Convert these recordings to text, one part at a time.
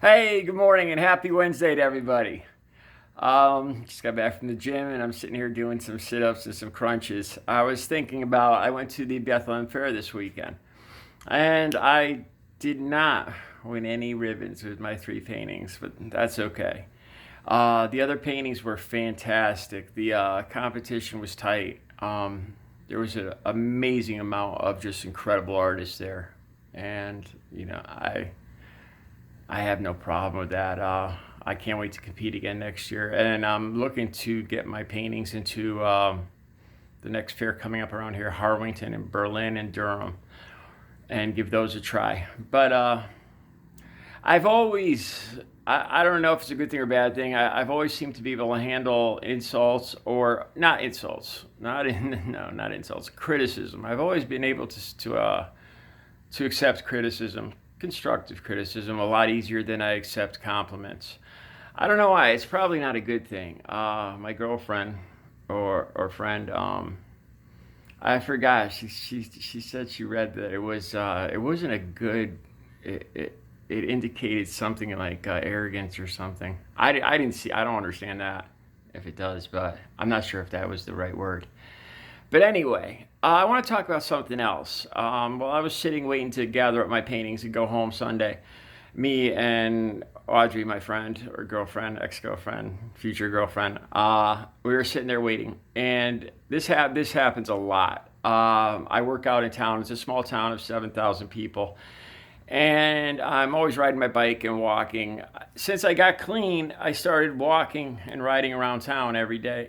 Hey, good morning and happy Wednesday to everybody. Just got back from the gym and I'm sitting here doing some sit ups and some crunches. I went to the Bethlehem Fair this weekend and I did not win any ribbons with my three paintings, but that's okay. The other paintings were fantastic. The competition was tight. There was an amazing amount of just incredible artists there. And, I have no problem with that. I can't wait to compete again next year, and I'm looking to get my paintings into the next fair coming up around here, Harwington and Berlin and Durham, and give those a try. But I've always, I don't know if it's a good thing or bad thing. I've always seemed to be able to handle insults or not insults, not in, no, not insults, criticism. I've always been able to accept criticism, constructive criticism, a lot easier than I accept compliments. I don't know why. It's probably not a good thing. My girlfriend or friend, I forgot. She said she read that it wasn't a good. It indicated something like arrogance or something. I didn't see. I don't understand that if it does, but I'm not sure if that was the right word. But anyway, I want to talk about something else. While I was sitting waiting to gather up my paintings and go home Sunday, me and Audrey, my friend or girlfriend, ex-girlfriend, future girlfriend, we were sitting there waiting, and this happens a lot. I work out in town. It's a small town of 7,000 people, and I'm always riding my bike and walking. Since I got clean, I started walking and riding around town every day.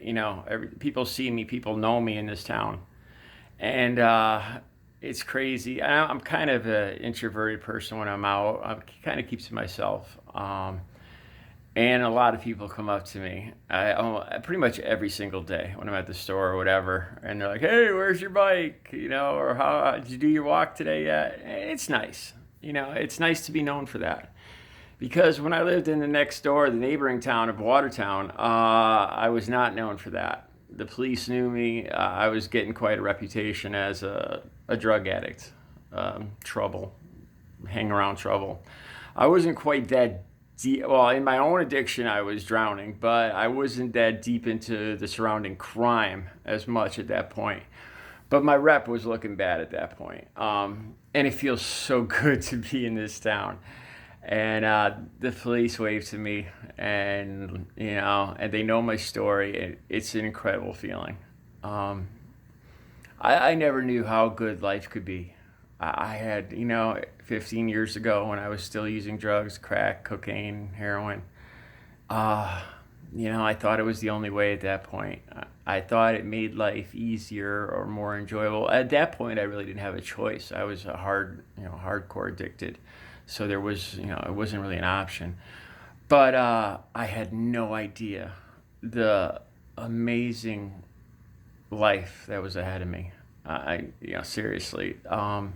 People see me, people know me in this town, and it's crazy. I'm kind of an introverted person when I'm out. I kind of keeps to myself. And a lot of people come up to me, pretty much every single day when I'm at the store or whatever, and they're like, "Hey, where's your bike?" Or "How did you do your walk today yet?" It's nice. It's nice to be known for that. Because when I lived in the next door, the neighboring town of Watertown, I was not known for that. The police knew me. I was getting quite a reputation as a drug addict, trouble, hang around trouble. I wasn't quite that deep. Well, in my own addiction, I was drowning, but I wasn't that deep into the surrounding crime as much at that point. But my rep was looking bad at that point. And it feels so good to be in this town. And the police wave to me, and they know my story. It's an incredible feeling. Um, I never knew how good life could be. I had, 15 years ago when I was still using drugs, crack, cocaine, heroin. Uh, I thought it was the only way at that point. I thought it made life easier or more enjoyable. At that point, I really didn't have a choice. I was hardcore addicted. So there was, it wasn't really an option. But I had no idea the amazing life that was ahead of me. Seriously. I'm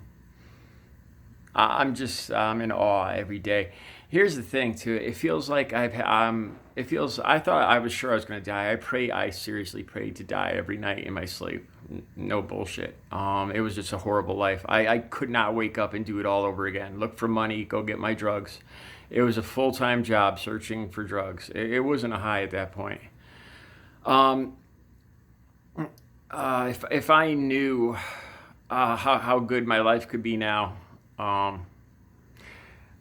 in awe every day. Here's the thing too. It feels like I thought I was sure I was going to die. I seriously prayed to die every night in my sleep. No bullshit. It was just a horrible life. I could not wake up and do it all over again. Look for money, go get my drugs. It was a full-time job searching for drugs. It wasn't a high at that point. Um, if I knew how good my life could be now, um,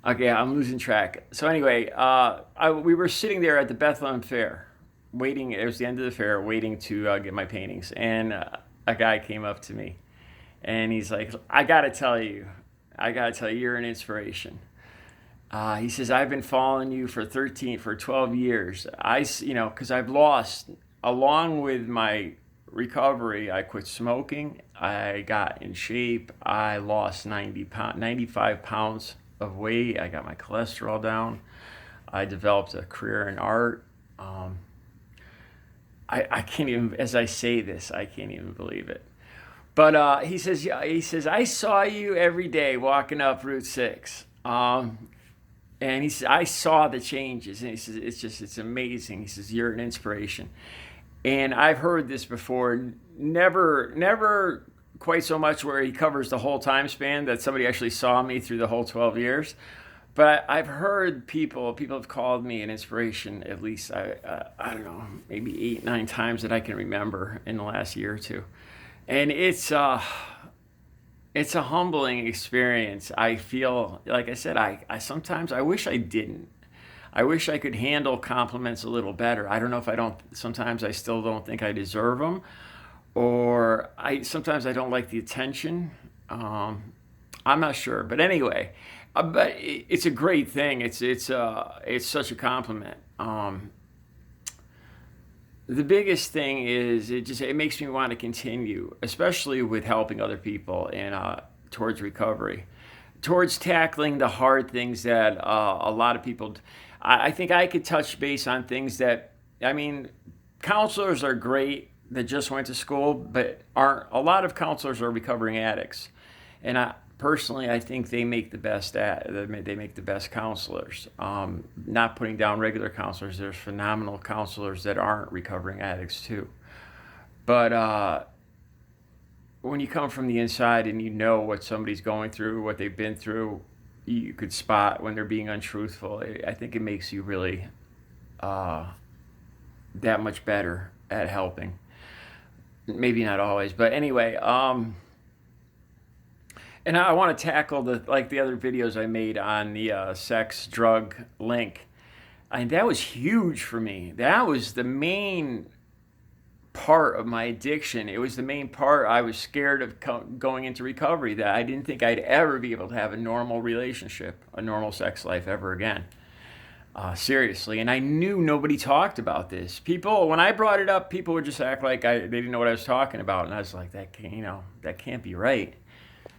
okay, I'm losing track. So anyway, we were sitting there at the Bethlehem Fair, waiting. It was the end of the fair, waiting to get my paintings, and a guy came up to me, and he's like, I gotta tell you, you're an inspiration." He says, "I've been following you for 12 years. Because I've lost, along with my recovery, I quit smoking. I got in shape. I lost 95 pounds of weight. I got my cholesterol down. I developed a career in art. Um, I can't even, as I say this, I can't even believe it. But he says, yeah, he says, I saw you every day walking up Route 6. And he says, I saw the changes. And he says, it's amazing. He says, you're an inspiration. And I've heard this before, never quite so much where he covers the whole time span that somebody actually saw me through the whole 12 years. But I've heard people have called me an inspiration at least I don't know, maybe 8, 9 times that I can remember in the last year or two, and it's a humbling experience. I feel like I said, I sometimes I wish I didn't. I wish I could handle compliments a little better. I don't know if I don't. Sometimes I still don't think I deserve them, or I sometimes I don't like the attention. Um, I'm not sure, but anyway, but it's a great thing. It's such a compliment. The biggest thing is it makes me want to continue, especially with helping other people and towards recovery, towards tackling the hard things that a lot of people. I think I could touch base on things that I mean, counselors are great that just went to school, but aren't a lot of counselors are recovering addicts, and personally, I think they make the best they make the best counselors. Not putting down regular counselors, there's phenomenal counselors that aren't recovering addicts too. But when you come from the inside and you know what somebody's going through, what they've been through, you could spot when they're being untruthful. I think it makes you really uh, that much better at helping. Maybe not always, but anyway. And I want to tackle the other videos I made on the sex drug link. And that was huge for me. That was the main part of my addiction. It was the main part I was scared of going into recovery, that I didn't think I'd ever be able to have a normal relationship, a normal sex life ever again. Seriously. And I knew nobody talked about this. People, when I brought it up, people would just act like they didn't know what I was talking about. And I was like, that can't be right.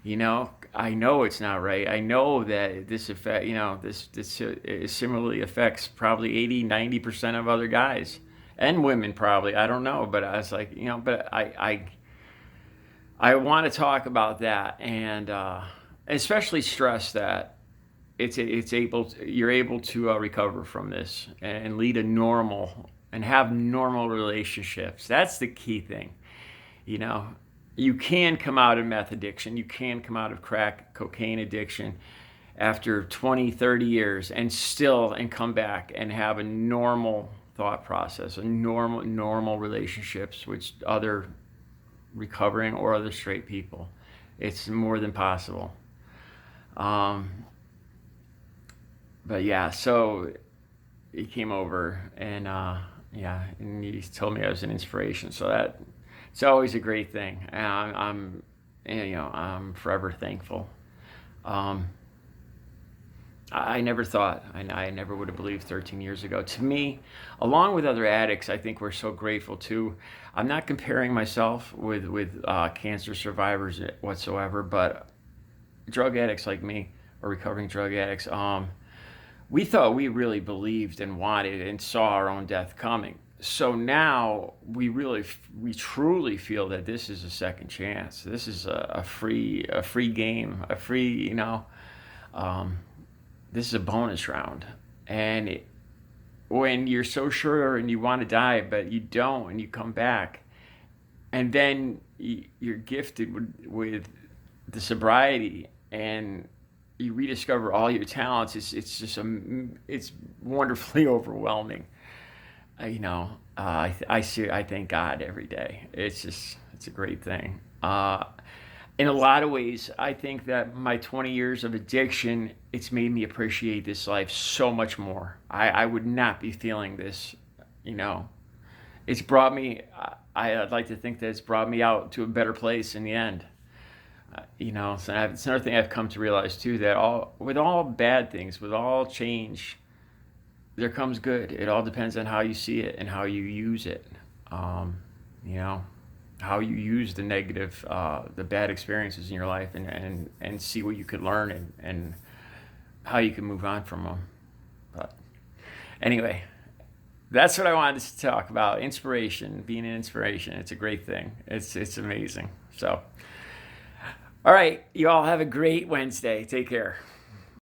I know it's not right. I know that this effect, this similarly affects probably 80, 90% of other guys and women probably. I don't know, but I was like, but I want to talk about that, and especially stress that you're able to recover from this and lead a normal and have normal relationships. That's the key thing, you know. You can come out of meth addiction, you can come out of crack cocaine addiction after 20, 30 years and come back and have a normal thought process, a normal relationships with other recovering or other straight people. It's more than possible. Um, but yeah, so he came over and and he told me I was an inspiration. So that it's always a great thing. And I'm forever thankful. Um, I never thought, I never would have believed 13 years ago. To me, along with other addicts, I think we're so grateful too. I'm not comparing myself with cancer survivors whatsoever, but drug addicts like me, or recovering drug addicts, we thought we really believed and wanted and saw our own death coming. So now we truly feel that this is a second chance. This is a free game, a free, um, this is a bonus round. And when you're so sure and you want to die, but you don't, and you come back, and then you're gifted with the sobriety, and you rediscover all your talents, it's just it's wonderfully overwhelming. I thank God every day. It's a great thing. In a lot of ways, I think that my 20 years of addiction, it's made me appreciate this life so much more. I would not be feeling this, It's brought me, I'd like to think that it's brought me out to a better place in the end. So it's another thing I've come to realize too, that with all bad things, with all change, there comes good. It all depends on how you see it and how you use it. How you use the negative, the bad experiences in your life, and see what you could learn and how you can move on from them. But anyway, that's what I wanted to talk about. Inspiration, being an inspiration. It's a great thing. It's amazing. So, all right, you all have a great Wednesday. Take care.